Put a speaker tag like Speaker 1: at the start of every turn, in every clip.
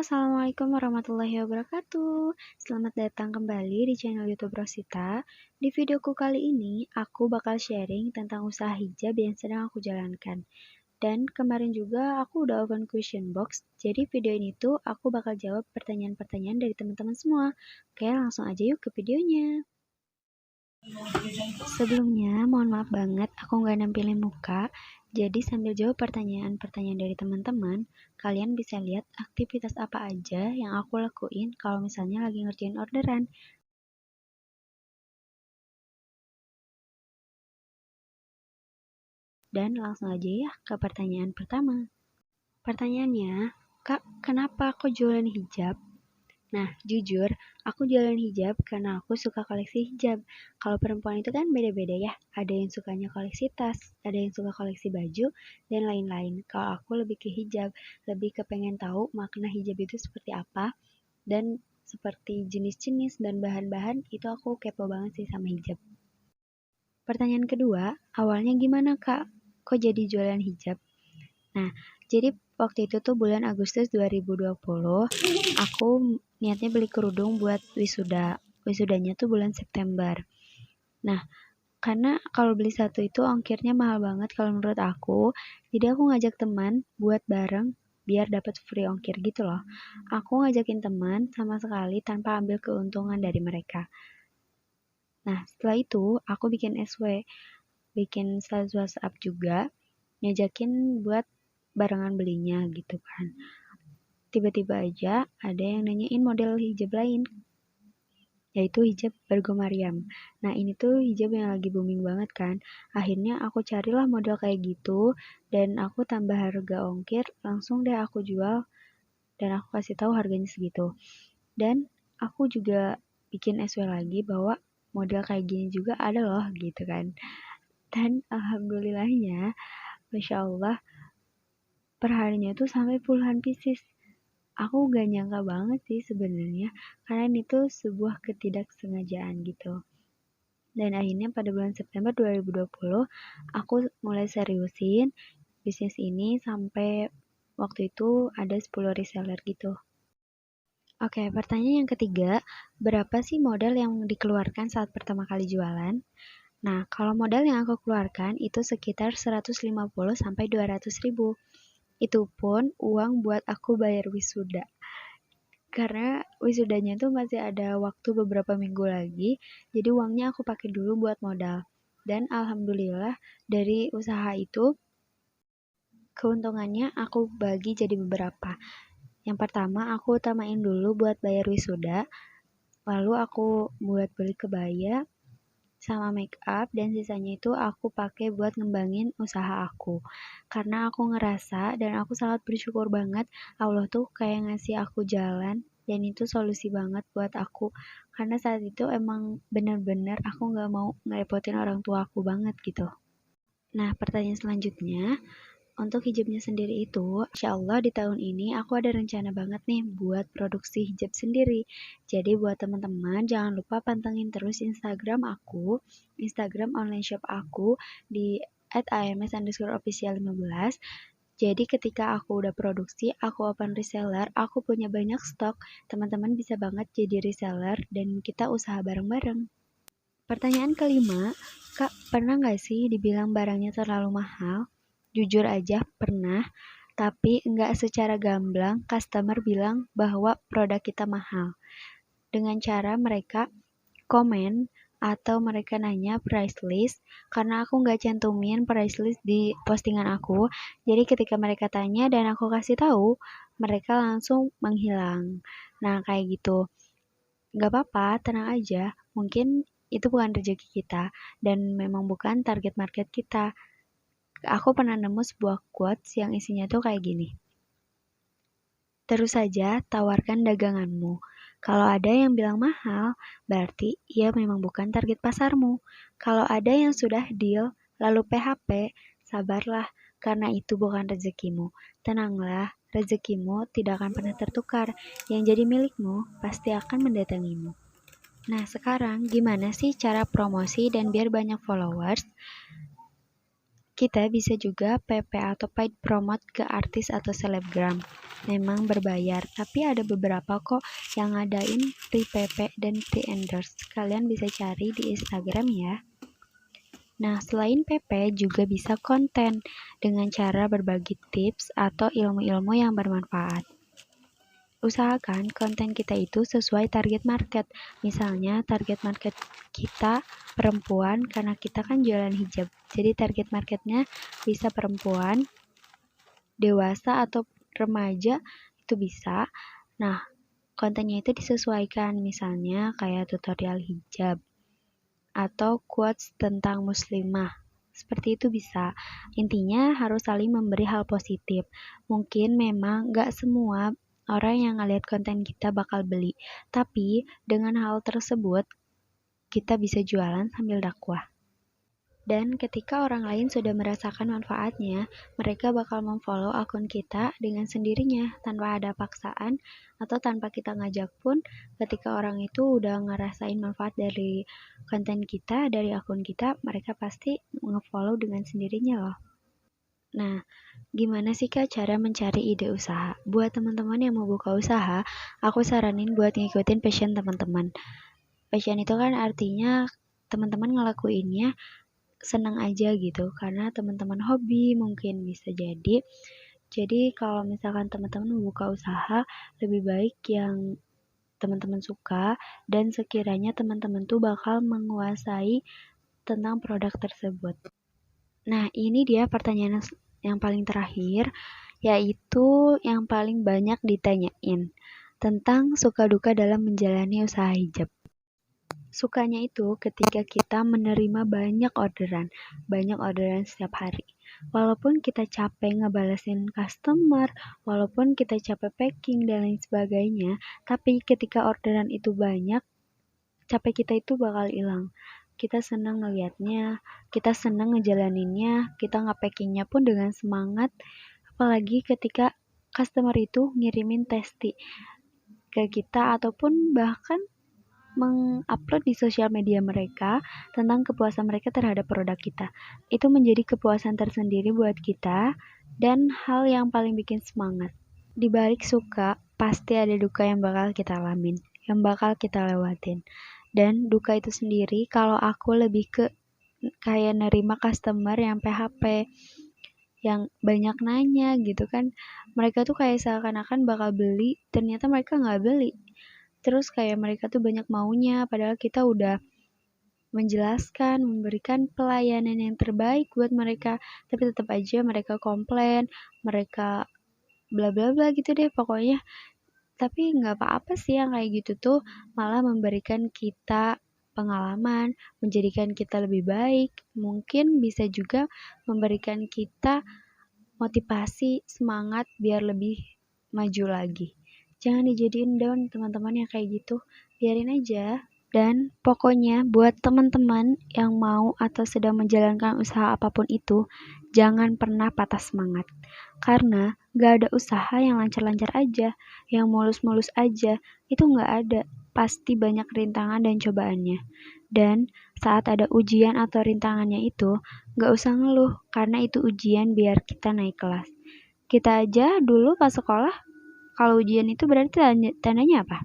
Speaker 1: Assalamualaikum warahmatullahi wabarakatuh. Selamat datang kembali di channel YouTube Rosita. Di videoku kali ini, aku bakal sharing tentang usaha hijab yang sedang aku jalankan. Dan kemarin juga aku udah open question box, jadi video ini tuh aku bakal jawab pertanyaan-pertanyaan dari teman-teman semua. Oke, langsung aja yuk ke videonya. Sebelumnya, mohon maaf banget aku nggak nampilin muka, jadi sambil jawab pertanyaan-pertanyaan dari teman-teman, kalian bisa lihat aktivitas apa aja yang aku lakuin kalau misalnya lagi ngerjain orderan. Dan langsung aja ya ke pertanyaan pertama. Pertanyaannya, Kak, kenapa aku jualan hijab? Nah, jujur, aku jualan hijab karena aku suka koleksi hijab. Kalau perempuan itu kan beda-beda ya. Ada yang sukanya koleksi tas, ada yang suka koleksi baju, dan lain-lain. Kalau aku lebih ke hijab, lebih ke pengen tahu makna hijab itu seperti apa, dan seperti jenis-jenis dan bahan-bahan itu aku kepo banget sih sama hijab. Pertanyaan kedua, awalnya gimana Kak? Kok jadi jualan hijab? Nah, jadi waktu itu tuh bulan Agustus 2020, aku niatnya beli kerudung buat wisuda. Wisudanya tuh bulan September. Nah, karena kalau beli satu itu ongkirnya mahal banget kalau menurut aku, jadi aku ngajak teman buat bareng biar dapat free ongkir gitu loh. Aku ngajakin teman sama sekali tanpa ambil keuntungan dari mereka. Nah, setelah itu aku bikin SW, bikin status WhatsApp juga, ngajakin buat barengan belinya gitu kan. Tiba-tiba aja ada yang nanyain model hijab lain, yaitu hijab Bargo Mariam. Nah, ini tuh hijab yang lagi booming banget kan. Akhirnya aku carilah model kayak gitu, dan aku tambah harga ongkir, langsung deh aku jual, dan aku kasih tahu harganya segitu. Dan aku juga bikin SW lagi bahwa model kayak gini juga ada loh gitu kan. Dan alhamdulillahnya, Masya Allah, perharinya tuh sampai puluhan pieces. Aku gak nyangka banget sih sebenarnya, karena ini tuh sebuah ketidaksengajaan gitu. Dan akhirnya pada bulan September 2020, aku mulai seriusin bisnis ini sampai waktu itu ada 10 reseller gitu. Oke, pertanyaan yang ketiga, berapa sih modal yang dikeluarkan saat pertama kali jualan? Nah, kalau modal yang aku keluarkan itu sekitar 150 sampai 200 ribu. Itu pun uang buat aku bayar wisuda. Karena wisudanya tuh masih ada waktu beberapa minggu lagi, jadi uangnya aku pakai dulu buat modal. Dan alhamdulillah dari usaha itu, keuntungannya aku bagi jadi beberapa. Yang pertama, aku utamain dulu buat bayar wisuda, lalu aku buat beli kebaya, sama make up, dan sisanya itu aku pakai buat ngembangin usaha aku. Karena aku ngerasa dan aku sangat bersyukur banget Allah tuh kayak ngasih aku jalan, dan itu solusi banget buat aku. Karena saat itu emang bener-bener aku gak mau ngerepotin orang tua aku banget gitu. Nah, pertanyaan selanjutnya, untuk hijabnya sendiri itu, insya Allah di tahun ini aku ada rencana banget nih buat produksi hijab sendiri. Jadi buat teman-teman jangan lupa pantengin terus Instagram aku, Instagram online shop aku di @ams_official15. Jadi ketika aku udah produksi, aku open reseller, aku punya banyak stok, teman-teman bisa banget jadi reseller dan kita usaha bareng-bareng. Pertanyaan kelima, Kak, pernah nggak sih dibilang barangnya terlalu mahal? Jujur aja pernah, tapi nggak secara gamblang customer bilang bahwa produk kita mahal. Dengan cara mereka komen atau mereka nanya price list, karena aku nggak cantumin price list di postingan aku. Jadi ketika mereka tanya dan aku kasih tahu, mereka langsung menghilang. Nah, kayak gitu. Nggak apa-apa, tenang aja. Mungkin itu bukan rezeki kita dan memang bukan target market kita. Aku pernah nemu sebuah quotes yang isinya tuh kayak gini. Terus saja tawarkan daganganmu. Kalau ada yang bilang mahal, berarti ia memang bukan target pasarmu. Kalau ada yang sudah deal, lalu PHP, sabarlah, karena itu bukan rezekimu. Tenanglah, rezekimu tidak akan pernah tertukar. Yang jadi milikmu pasti akan mendatangimu. Nah, sekarang gimana sih cara promosi dan biar banyak followers? Kita bisa juga PP atau paid promote ke artis atau selebgram. Memang berbayar, tapi ada beberapa kok yang ngadain free PP dan free endorse. Kalian bisa cari di Instagram ya. Nah, selain PP juga bisa konten dengan cara berbagi tips atau ilmu-ilmu yang bermanfaat. Usahakan konten kita itu sesuai target market. Misalnya target market kita perempuan karena kita kan jualan hijab. Jadi target marketnya bisa perempuan, dewasa atau remaja itu bisa. Nah, kontennya itu disesuaikan misalnya kayak tutorial hijab atau quotes tentang muslimah. Seperti itu bisa. Intinya harus saling memberi hal positif. Mungkin memang gak semua orang yang ngeliat konten kita bakal beli. Tapi dengan hal tersebut, kita bisa jualan sambil dakwah. Dan ketika orang lain sudah merasakan manfaatnya, mereka bakal memfollow akun kita dengan sendirinya tanpa ada paksaan atau tanpa kita ngajak pun. Ketika orang itu udah ngerasain manfaat dari konten kita, dari akun kita, mereka pasti nge-follow dengan sendirinya loh. Nah, gimana sih Kak cara mencari ide usaha? Buat teman-teman yang mau buka usaha, aku saranin buat ngikutin passion teman-teman. Passion itu kan artinya teman-teman ngelakuinnya senang aja gitu, karena teman-teman hobi mungkin bisa jadi. Jadi kalau misalkan teman-teman membuka usaha, lebih baik yang teman-teman suka dan sekiranya teman-teman tuh bakal menguasai tentang produk tersebut. Nah, ini dia pertanyaan yang paling terakhir, yaitu yang paling banyak ditanyain tentang suka duka dalam menjalani usaha hijab. Sukanya itu ketika kita menerima banyak orderan setiap hari. Walaupun kita capek ngebalesin customer, walaupun kita capek packing dan lain sebagainya, tapi ketika orderan itu banyak, capek kita itu bakal hilang. Kita senang ngelihatnya, kita senang ngejalaninnya, kita nge-packingnya pun dengan semangat, apalagi ketika customer itu ngirimin testi ke kita ataupun bahkan mengupload di sosial media mereka tentang kepuasan mereka terhadap produk kita. Itu menjadi kepuasan tersendiri buat kita dan hal yang paling bikin semangat. Di balik suka, pasti ada duka yang bakal kita alamin, yang bakal kita lewatin. Dan duka itu sendiri kalau aku lebih ke kayak nerima customer yang PHP, yang banyak nanya gitu kan. Mereka tuh kayak seakan-akan bakal beli, ternyata mereka nggak beli. Terus kayak mereka tuh banyak maunya, padahal kita udah menjelaskan, memberikan pelayanan yang terbaik buat mereka, tapi tetap aja mereka komplain, mereka bla bla bla gitu deh pokoknya. Tapi nggak apa-apa sih yang kayak gitu tuh, malah memberikan kita pengalaman, menjadikan kita lebih baik, mungkin bisa juga memberikan kita motivasi, semangat biar lebih maju lagi. Jangan dijadiin down teman-teman yang kayak gitu, biarin aja. Dan pokoknya buat teman-teman yang mau atau sedang menjalankan usaha apapun itu, jangan pernah patah semangat. Karena gak ada usaha yang lancar-lancar aja, yang mulus-mulus aja, itu gak ada. Pasti banyak rintangan dan cobaannya. Dan saat ada ujian atau rintangannya itu, gak usah ngeluh, karena itu ujian biar kita naik kelas. Kita aja dulu pas sekolah, kalau ujian itu berarti tandanya apa?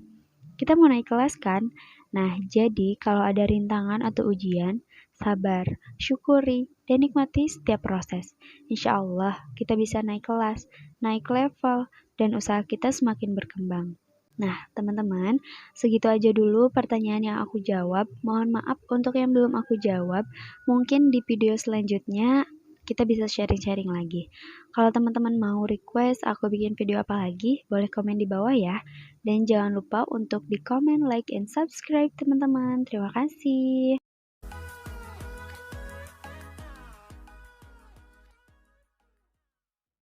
Speaker 1: Kita mau naik kelas kan? Nah, jadi kalau ada rintangan atau ujian, sabar, syukuri, dan nikmati setiap proses. Insya Allah, kita bisa naik kelas, naik level, dan usaha kita semakin berkembang. Nah, teman-teman, segitu aja dulu pertanyaan yang aku jawab. Mohon maaf untuk yang belum aku jawab. Mungkin di video selanjutnya kita bisa sharing-sharing lagi. Kalau teman-teman mau request aku bikin video apa lagi, boleh komen di bawah ya. Dan jangan lupa untuk di komen, like, and subscribe teman-teman. Terima kasih.